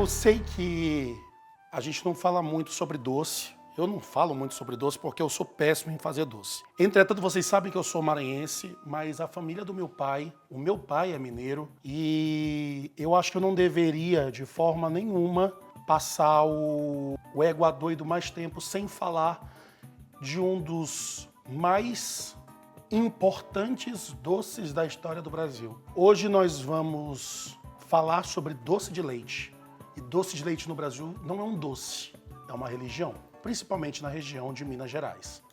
Eu sei que a gente não fala muito sobre doce. Eu não falo muito sobre doce porque eu sou péssimo em fazer doce. Entretanto, vocês sabem que eu sou maranhense, mas a família do meu pai, o meu pai é mineiro, e eu acho que eu não deveria, de forma nenhuma, passar o égua doido mais tempo sem falar de um dos mais importantes doces da história do Brasil. Hoje nós vamos falar sobre doce de leite. E doce de leite no Brasil não é um doce, é uma religião, principalmente na região de Minas Gerais.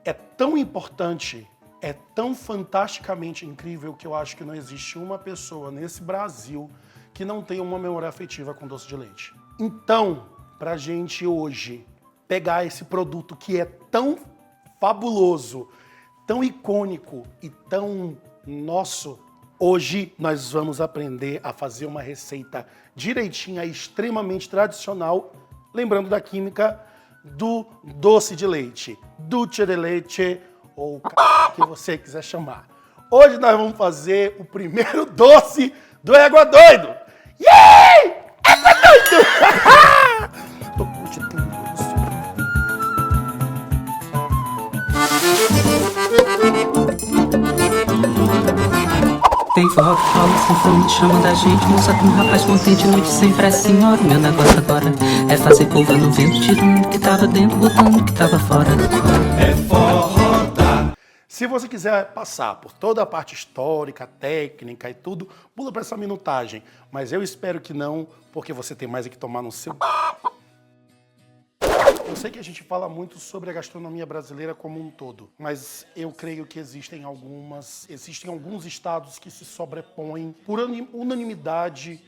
É tão importante, é tão fantasticamente incrível que eu acho que não existe uma pessoa nesse Brasil que não tenha uma memória afetiva com doce de leite. Então, pra gente hoje pegar esse produto que é tão fabuloso, tão icônico e tão nosso, hoje nós vamos aprender a fazer uma receita direitinha, extremamente tradicional, lembrando da química do doce de leite, dulce de leite, ou o que você quiser chamar. Hoje nós vamos fazer o primeiro doce do Égua Doido. Yay! Égua Doido! Tô curtindo isso. Tem forró que rola, sinfônia chamando a gente. Moça com um rapaz contente, noite sem pressa, senhora. Meu negócio agora é fazer curva no vento, tirando o que tava dentro, botando o que tava fora. É forró da... Se você quiser passar por toda a parte histórica, técnica e tudo, pula para essa minutagem. Mas eu espero que não, porque você tem mais é que tomar no seu... Eu sei que a gente fala muito sobre a gastronomia brasileira como um todo, mas eu creio que existem alguns estados que se sobrepõem por unanimidade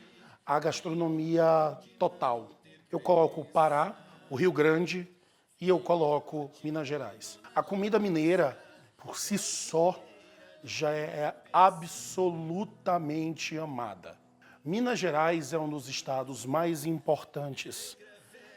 à gastronomia total. Eu coloco o Pará, o Rio Grande e eu coloco Minas Gerais. A comida mineira, por si só, já é absolutamente amada. Minas Gerais é um dos estados mais importantes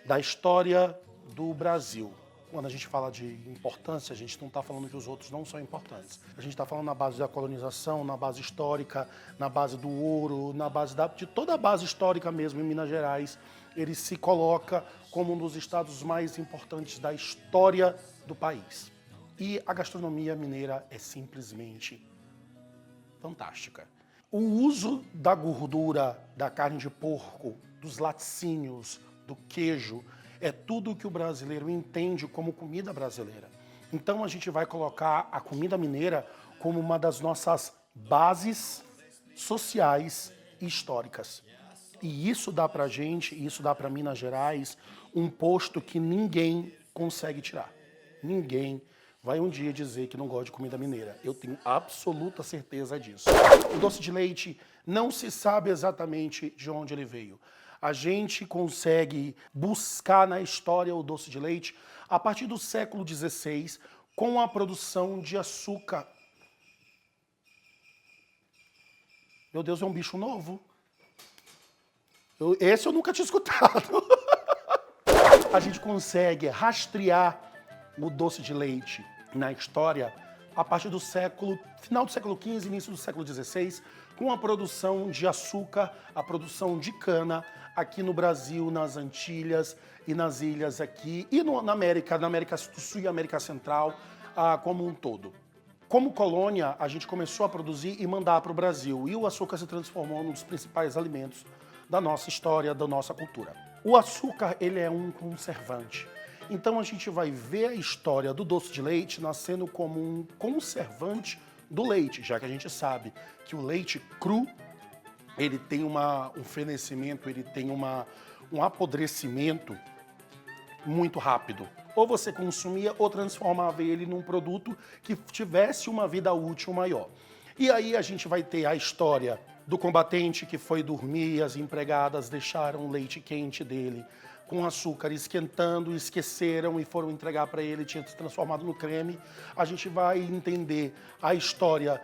da história do Brasil. Quando a gente fala de importância, a gente não está falando que os outros não são importantes. A gente está falando na base da colonização, na base histórica, na base do ouro, na base de toda a base histórica mesmo em Minas Gerais. Ele se coloca como um dos estados mais importantes da história do país. E a gastronomia mineira é simplesmente fantástica. O uso da gordura, da carne de porco, dos laticínios, do queijo, é tudo que o brasileiro entende como comida brasileira. Então a gente vai colocar a comida mineira como uma das nossas bases sociais e históricas. E isso dá pra gente, isso dá pra Minas Gerais, um posto que ninguém consegue tirar. Ninguém vai um dia dizer que não gosta de comida mineira. Eu tenho absoluta certeza disso. O doce de leite não se sabe exatamente de onde ele veio. A gente consegue buscar na história o doce de leite a partir do século XVI, com a produção de açúcar. Meu Deus, é um bicho novo. Esse eu nunca tinha escutado. A gente consegue rastrear o doce de leite na história a partir do final do século XV, início do século XVI, com a produção de açúcar, a produção de cana, aqui no Brasil, nas Antilhas e nas ilhas aqui, e na América do Sul e América Central como um todo. Como colônia, a gente começou a produzir e mandar para o Brasil, e o açúcar se transformou num dos principais alimentos da nossa história, da nossa cultura. O açúcar, ele é um conservante. Então a gente vai ver a história do doce de leite nascendo como um conservante do leite, já que a gente sabe que o leite cru, ele tem um fenecimento, ele tem um apodrecimento muito rápido. Ou você consumia ou transformava ele num produto que tivesse uma vida útil maior. E aí a gente vai ter a história do combatente que foi dormir e as empregadas deixaram o leite quente dele com açúcar esquentando, esqueceram e foram entregar para ele, tinha se transformado no creme. A gente vai entender a história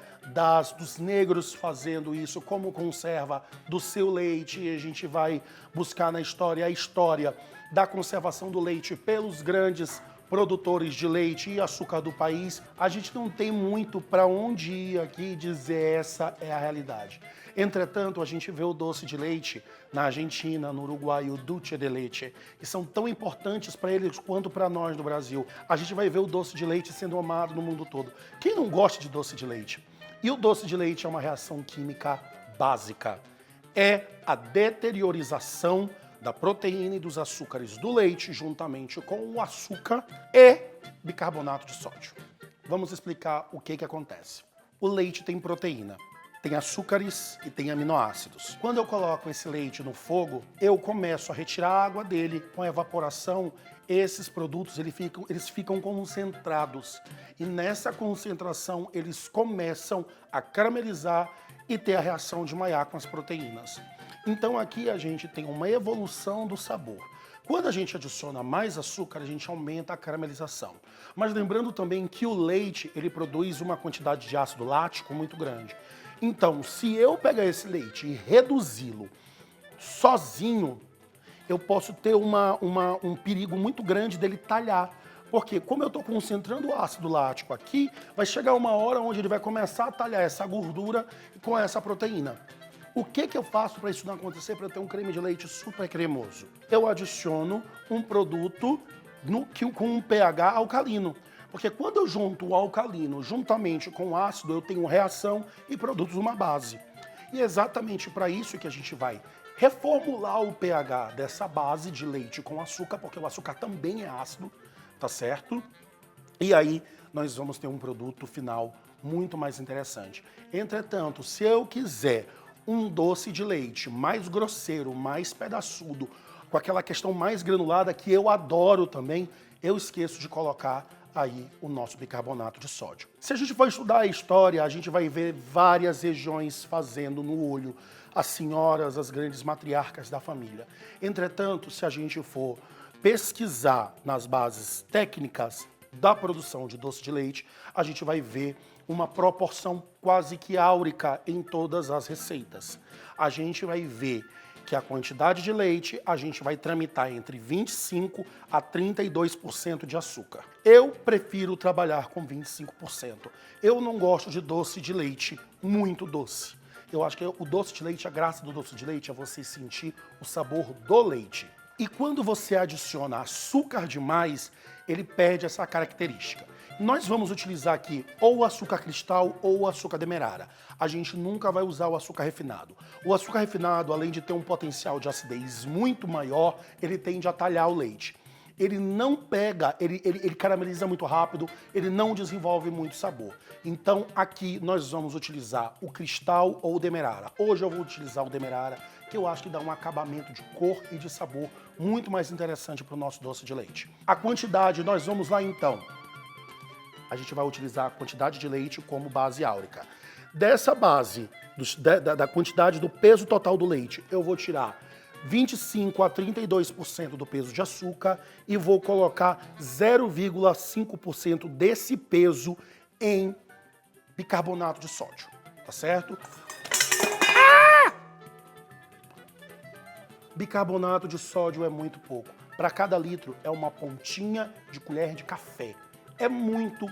dos negros fazendo isso, como conserva do seu leite, e a gente vai buscar na história a história da conservação do leite pelos grandes produtores de leite e açúcar do país, a gente não tem muito para onde ir aqui dizer essa é a realidade. Entretanto, a gente vê o doce de leite na Argentina, no Uruguai, o dulce de leite, que são tão importantes para eles quanto para nós no Brasil. A gente vai ver o doce de leite sendo amado no mundo todo. Quem não gosta de doce de leite? E o doce de leite é uma reação química básica. É a deteriorização da proteína e dos açúcares do leite juntamente com o açúcar e bicarbonato de sódio. Vamos explicar o que acontece. O leite tem proteína, tem açúcares e tem aminoácidos. Quando eu coloco esse leite no fogo, eu começo a retirar a água dele. Com a evaporação, esses produtos eles ficam concentrados. E nessa concentração, eles começam a caramelizar e ter a reação de Maillard com as proteínas. Então aqui a gente tem uma evolução do sabor. Quando a gente adiciona mais açúcar, a gente aumenta a caramelização. Mas lembrando também que o leite, ele produz uma quantidade de ácido lático muito grande. Então, se eu pegar esse leite e reduzi-lo sozinho, eu posso ter um perigo muito grande dele talhar. Porque como eu estou concentrando o ácido lático aqui, vai chegar uma hora onde ele vai começar a talhar essa gordura com essa proteína. O que eu faço para isso não acontecer, para eu ter um creme de leite super cremoso? Eu adiciono um produto com um pH alcalino. Porque quando eu junto o alcalino juntamente com o ácido, eu tenho reação e produzo uma base. E é exatamente para isso que a gente vai reformular o pH dessa base de leite com açúcar, porque o açúcar também é ácido, tá certo? E aí nós vamos ter um produto final muito mais interessante. Entretanto, se eu quiser um doce de leite mais grosseiro, mais pedaçudo, com aquela questão mais granulada que eu adoro também, eu esqueço de colocar aí o nosso bicarbonato de sódio. Se a gente for estudar a história, a gente vai ver várias regiões fazendo no olho, as senhoras, as grandes matriarcas da família. Entretanto, se a gente for pesquisar nas bases técnicas da produção de doce de leite, a gente vai ver uma proporção quase que áurica em todas as receitas. A gente vai ver que a quantidade de leite a gente vai tramitar entre 25% a 32% de açúcar. Eu prefiro trabalhar com 25%. Eu não gosto de doce de leite muito doce. Eu acho que o doce de leite, a graça do doce de leite é você sentir o sabor do leite. E quando você adiciona açúcar demais, ele perde essa característica. Nós vamos utilizar aqui ou o açúcar cristal ou o açúcar demerara. A gente nunca vai usar o açúcar refinado. O açúcar refinado, além de ter um potencial de acidez muito maior, ele tende a talhar o leite. Ele não pega, ele carameliza muito rápido, ele não desenvolve muito sabor. Então aqui nós vamos utilizar o cristal ou o demerara. Hoje eu vou utilizar o demerara, que eu acho que dá um acabamento de cor e de sabor muito mais interessante para o nosso doce de leite. A quantidade, nós vamos lá então. A gente vai utilizar a quantidade de leite como base áurica. Dessa base, da quantidade do peso total do leite, eu vou tirar 25% a 32% do peso de açúcar e vou colocar 0,5% desse peso em bicarbonato de sódio, tá certo? Bicarbonato de sódio é muito pouco. Para cada litro é uma pontinha de colher de café. É muito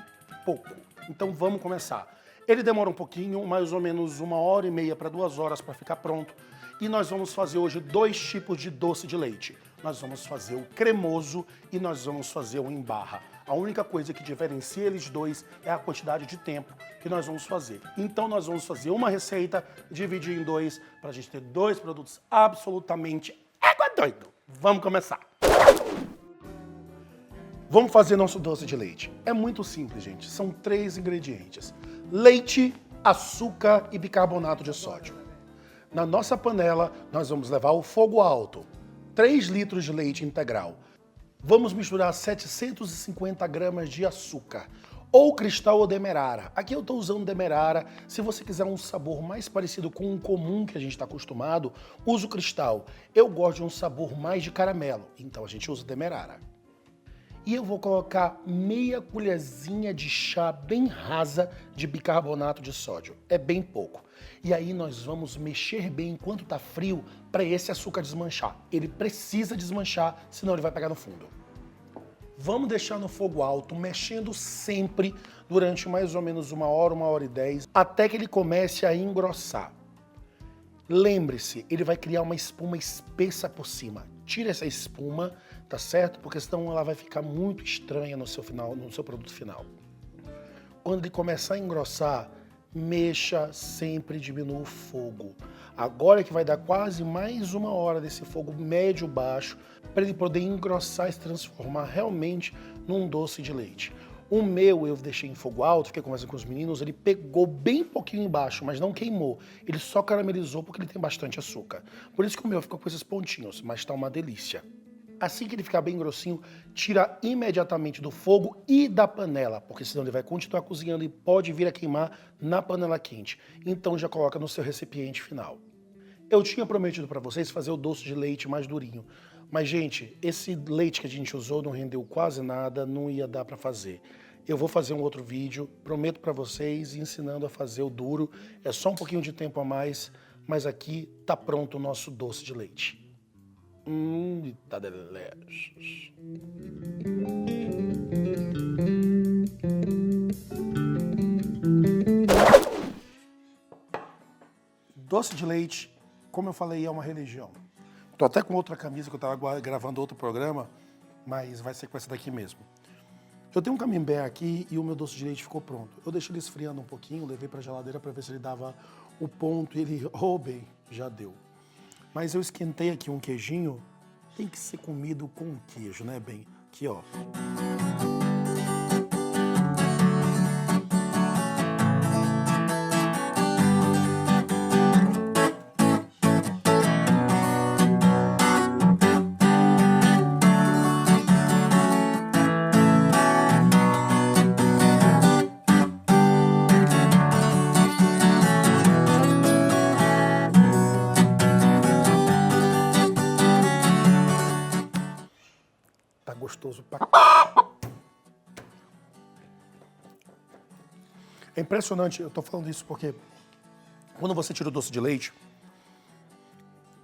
pouco. Então vamos começar. Ele demora um pouquinho, mais ou menos 1h30 para 2 horas para ficar pronto. E nós vamos fazer hoje 2 tipos de doce de leite. Nós vamos fazer o cremoso e nós vamos fazer o em barra. A única coisa que diferencia eles dois é a quantidade de tempo que nós vamos fazer. Então nós vamos fazer uma receita, dividir em 2, para a gente ter 2 produtos absolutamente água doido. Vamos começar. Vamos fazer nosso doce de leite. É muito simples, gente. São 3 ingredientes: leite, açúcar e bicarbonato de sódio. Na nossa panela, nós vamos levar ao fogo alto 3 litros de leite integral. Vamos misturar 750 gramas de açúcar, ou cristal ou demerara. Aqui eu estou usando demerara. Se você quiser um sabor mais parecido com o comum que a gente está acostumado, usa o cristal. Eu gosto de um sabor mais de caramelo, então a gente usa demerara. E eu vou colocar meia colherzinha de chá bem rasa de bicarbonato de sódio. É bem pouco. E aí nós vamos mexer bem enquanto está frio para esse açúcar desmanchar. Ele precisa desmanchar, senão ele vai pegar no fundo. Vamos deixar no fogo alto, mexendo sempre durante mais ou menos 1 hora e 10, até que ele comece a engrossar. Lembre-se, ele vai criar uma espuma espessa por cima. Tira essa espuma, tá certo? Porque senão ela vai ficar muito estranha no seu produto final. Quando ele começar a engrossar, mexa, sempre diminua o fogo. Agora que vai dar quase mais 1 hora desse fogo médio-baixo, para ele poder engrossar e se transformar realmente num doce de leite. O meu eu deixei em fogo alto, fiquei conversando com os meninos, ele pegou bem pouquinho embaixo, mas não queimou. Ele só caramelizou porque ele tem bastante açúcar. Por isso que o meu ficou com esses pontinhos, mas tá uma delícia. Assim que ele ficar bem grossinho, tira imediatamente do fogo e da panela, porque senão ele vai continuar cozinhando e pode vir a queimar na panela quente. Então já coloca no seu recipiente final. Eu tinha prometido para vocês fazer o doce de leite mais durinho, mas gente, esse leite que a gente usou não rendeu quase nada, não ia dar para fazer. Eu vou fazer um outro vídeo, prometo para vocês, ensinando a fazer o duro. É só um pouquinho de tempo a mais, mas aqui tá pronto o nosso doce de leite. Tá delícia. Doce de leite, como eu falei, é uma religião. Tô até com outra camisa que eu tava gravando outro programa, mas vai ser com essa daqui mesmo. Eu tenho um camembert aqui e o meu doce de leite ficou pronto. Eu deixei ele esfriando um pouquinho, levei pra geladeira para ver se ele dava o ponto e ele, bem, já deu. Mas eu esquentei aqui um queijinho. Tem que ser comido com queijo, né, bem? Aqui, ó. Tá gostoso pra... É impressionante, eu tô falando isso porque quando você tira o doce de leite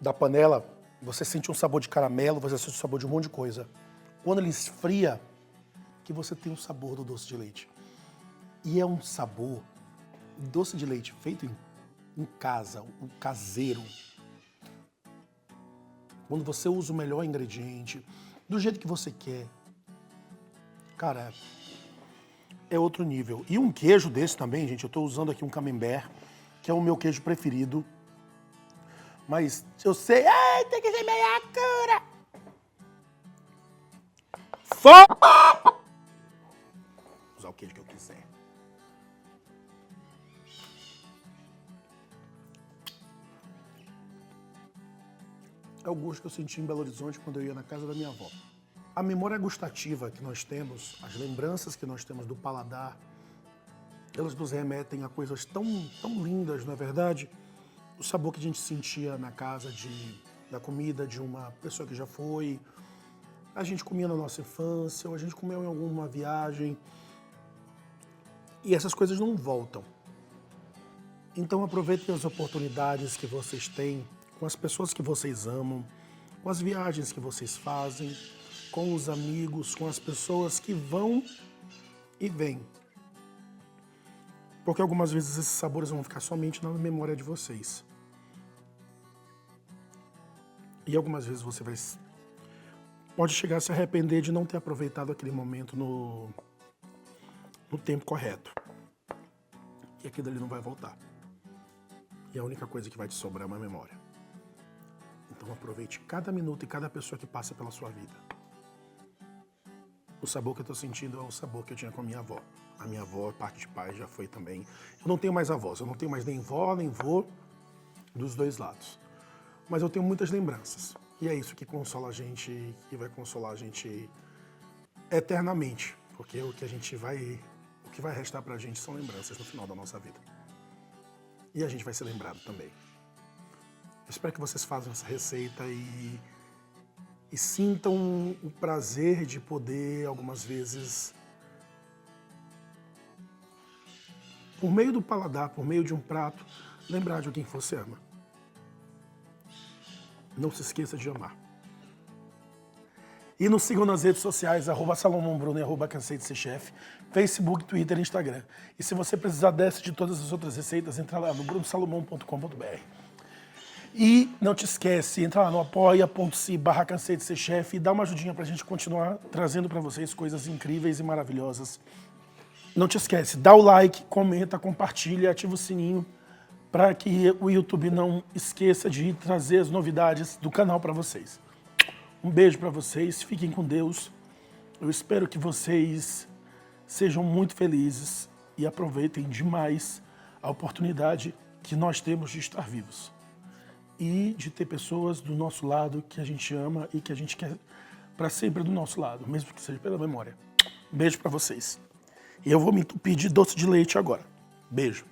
da panela, você sente um sabor de caramelo, você sente um sabor de um monte de coisa. Quando ele esfria, que você tem o sabor do doce de leite. E é um sabor, doce de leite feito em casa, o caseiro. Quando você usa o melhor ingrediente, do jeito que você quer, cara, é outro nível. E um queijo desse também, gente, eu tô usando aqui um camembert, que é o meu queijo preferido. Mas eu sei, ai, tem que ser meia cura. Usar o queijo que eu quiser. É o gosto que eu senti em Belo Horizonte quando eu ia na casa da minha avó. A memória gustativa que nós temos, as lembranças que nós temos do paladar, elas nos remetem a coisas tão lindas, não é verdade? O sabor que a gente sentia na casa da comida de uma pessoa que já foi, a gente comia na nossa infância, ou a gente comeu em alguma viagem. E essas coisas não voltam. Então aproveitem as oportunidades que vocês têm com as pessoas que vocês amam, com as viagens que vocês fazem, com os amigos, com as pessoas que vão e vêm. Porque algumas vezes esses sabores vão ficar somente na memória de vocês. E algumas vezes você pode chegar a se arrepender de não ter aproveitado aquele momento no tempo correto. E aquilo ali não vai voltar. E a única coisa que vai te sobrar é uma memória. Então aproveite cada minuto e cada pessoa que passa pela sua vida. O sabor que eu tô sentindo é o sabor que eu tinha com a minha avó. A minha avó, parte de pai, já foi também. Eu não tenho mais avós, eu não tenho mais nem vó, nem vô, dos dois lados. Mas eu tenho muitas lembranças. E é isso que consola a gente, que vai consolar a gente eternamente. Porque o que vai restar pra gente são lembranças no final da nossa vida. E a gente vai ser lembrado também. Eu espero que vocês façam essa receita e sintam o prazer de poder, algumas vezes, por meio do paladar, por meio de um prato, lembrar de alguém que você ama. Não se esqueça de amar. E nos sigam nas redes sociais, @SalomonBruno e @Cansei de Ser Chefe, Facebook, Twitter e Instagram. E se você precisar dessa e de todas as outras receitas, entra lá no brunosalomon.com.br. E não te esquece, entra lá no apoia.se/Cansei de Ser Chefe e dá uma ajudinha pra gente continuar trazendo pra vocês coisas incríveis e maravilhosas. Não te esquece, dá o like, comenta, compartilha, ativa o sininho para que o YouTube não esqueça de trazer as novidades do canal para vocês. Um beijo para vocês, fiquem com Deus. Eu espero que vocês sejam muito felizes e aproveitem demais a oportunidade que nós temos de estar vivos. E de ter pessoas do nosso lado que a gente ama e que a gente quer para sempre do nosso lado, mesmo que seja pela memória. Um beijo para vocês. E eu vou me entupir de doce de leite agora. Beijo.